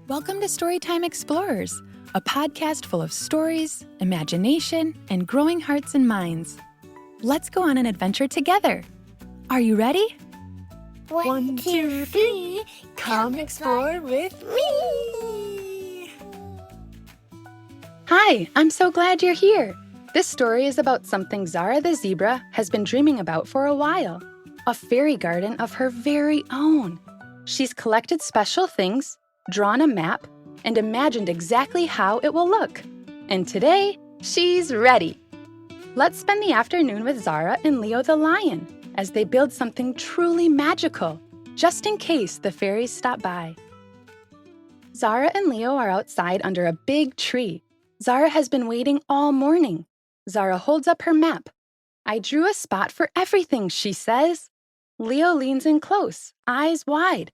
Welcome to Storytime Explorers, a podcast full of stories, imagination, and growing hearts and minds. Let's go on an adventure together. Are you ready? 1, 2, 3, come explore with me! Hi, I'm so glad you're here. This story is about something Zara the Zebra has been dreaming about for a while. A fairy garden of her very own. She's collected special things, drawn a map, and imagined exactly how it will look. And today, she's ready. Let's spend the afternoon with Zara and Leo the lion as they build something truly magical, just in case the fairies stop by. Zara and Leo are outside under a big tree. Zara has been waiting all morning. Zara holds up her map. I drew a spot for everything, she says. Leo leans in close, eyes wide.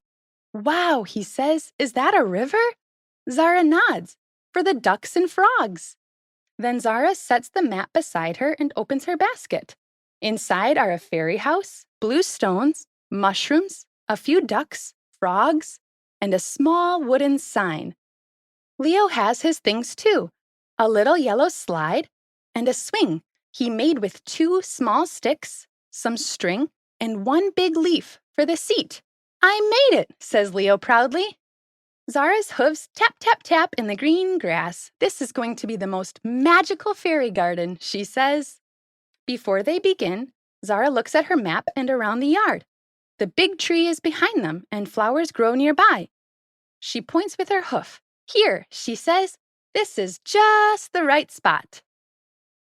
Wow, he says, is that a river? Zara nods, for the ducks and frogs. Then Zara sets the map beside her and opens her basket. Inside are a fairy house, blue stones, mushrooms, a few ducks, frogs, and a small wooden sign. Leo has his things too, a little yellow slide and a swing he made with 2 small sticks, some string, and 1 big leaf for the seat. I made it, says Leo proudly. Zara's hooves tap, tap, tap in the green grass. This is going to be the most magical fairy garden, she says. Before they begin, Zara looks at her map and around the yard. The big tree is behind them and flowers grow nearby. She points with her hoof. Here, she says, this is just the right spot.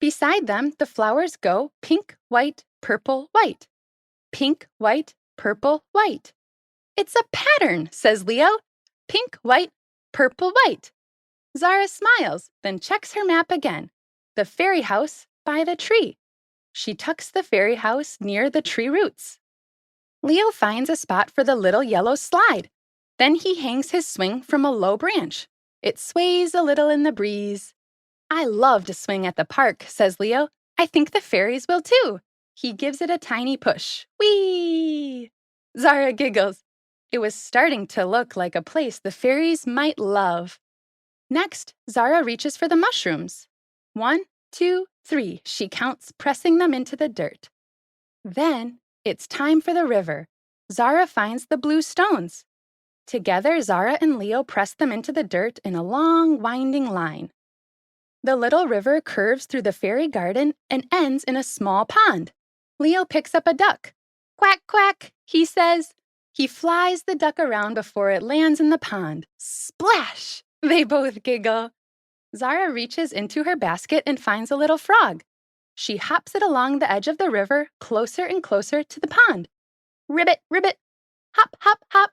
Beside them, the flowers go pink, white, purple, white. Pink, white, purple, white. It's a pattern, says Leo. Pink, white, purple, white. Zara smiles, then checks her map again. The fairy house by the tree. She tucks the fairy house near the tree roots. Leo finds a spot for the little yellow slide. Then he hangs his swing from a low branch. It sways a little in the breeze. I love to swing at the park, says Leo. I think the fairies will too. He gives it a tiny push. Whee! Zara giggles. It was starting to look like a place the fairies might love. Next, Zara reaches for the mushrooms. 1, 2, 3, she counts, pressing them into the dirt. Then, it's time for the river. Zara finds the blue stones. Together, Zara and Leo press them into the dirt in a long, winding line. The little river curves through the fairy garden and ends in a small pond. Leo picks up a duck. Quack, quack, he says. He flies the duck around before it lands in the pond. Splash! They both giggle. Zara reaches into her basket and finds a little frog. She hops it along the edge of the river, closer and closer to the pond. Ribbit, ribbit, hop, hop, hop.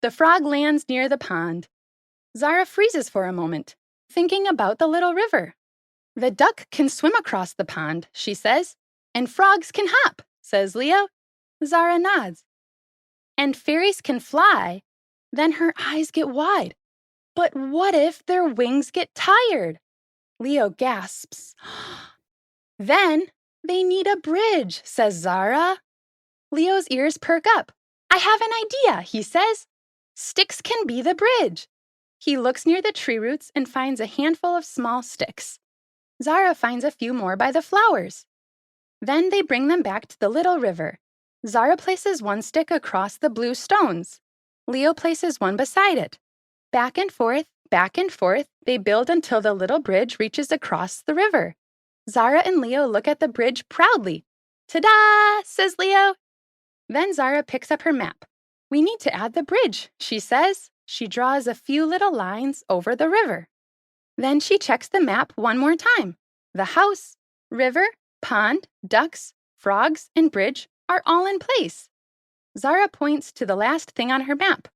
The frog lands near the pond. Zara freezes for a moment, thinking about the little river. The duck can swim across the pond, she says. And frogs can hop, says Leo. Zara nods. And fairies can fly. Then her eyes get wide. But what if their wings get tired? Leo gasps. Then they need a bridge, says Zara. Leo's ears perk up. I have an idea, he says. Sticks can be the bridge. He looks near the tree roots and finds a handful of small sticks. Zara finds a few more by the flowers. Then they bring them back to the little river. Zara places 1 stick across the blue stones. Leo places 1 beside it. Back and forth, they build until the little bridge reaches across the river. Zara and Leo look at the bridge proudly. Ta-da, says Leo. Then Zara picks up her map. We need to add the bridge, she says. She draws a few little lines over the river. Then she checks the map 1 more time. The house, river, pond, ducks, frogs, and bridge are all in place. Zara points to the last thing on her map.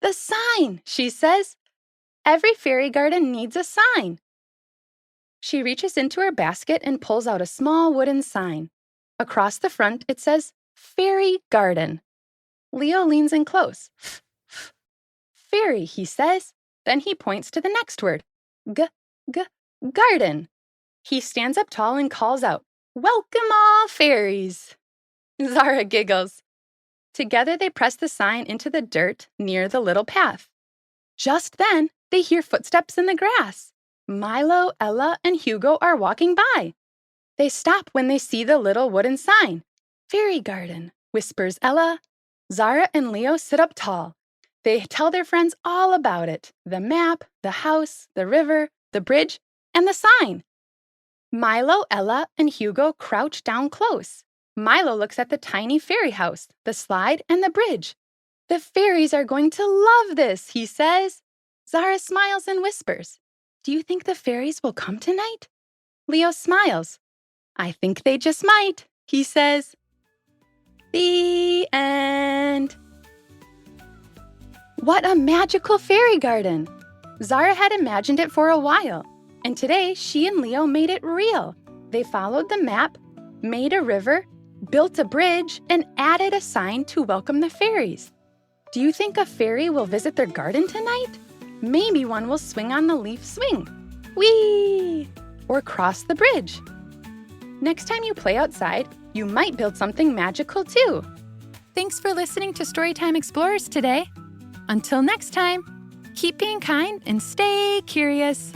The sign, she says. Every fairy garden needs a sign. She reaches into her basket and pulls out a small wooden sign. Across the front, it says, Fairy Garden. Leo leans in close. Fairy, he says. Then he points to the next word. Garden. He stands up tall and calls out, Welcome all fairies. Zara giggles. Together they press the sign into the dirt near the little path. Just then, They hear footsteps in the grass. Milo, Ella, and Hugo are walking by. They stop when they see the little wooden sign. Fairy garden, whispers Ella. Zara and Leo sit up tall. They tell their friends all about it, the map, the house, the river, the bridge, and the sign. Milo, Ella, and Hugo crouch down close. Milo looks at the tiny fairy house, the slide, and the bridge. The fairies are going to love this, he says. Zara smiles and whispers, "Do you think the fairies will come tonight?" Leo smiles. "I think they just might," he says. The end. What a magical fairy garden! Zara had imagined it for a while, and today she and Leo made it real. They followed the map, made a river, built a bridge, and added a sign to welcome the fairies. Do you think a fairy will visit their garden tonight? Maybe one will swing on the leaf swing. Whee! Or cross the bridge. Next time you play outside, you might build something magical too. Thanks for listening to Storytime Explorers today. Until next time, keep being kind and stay curious.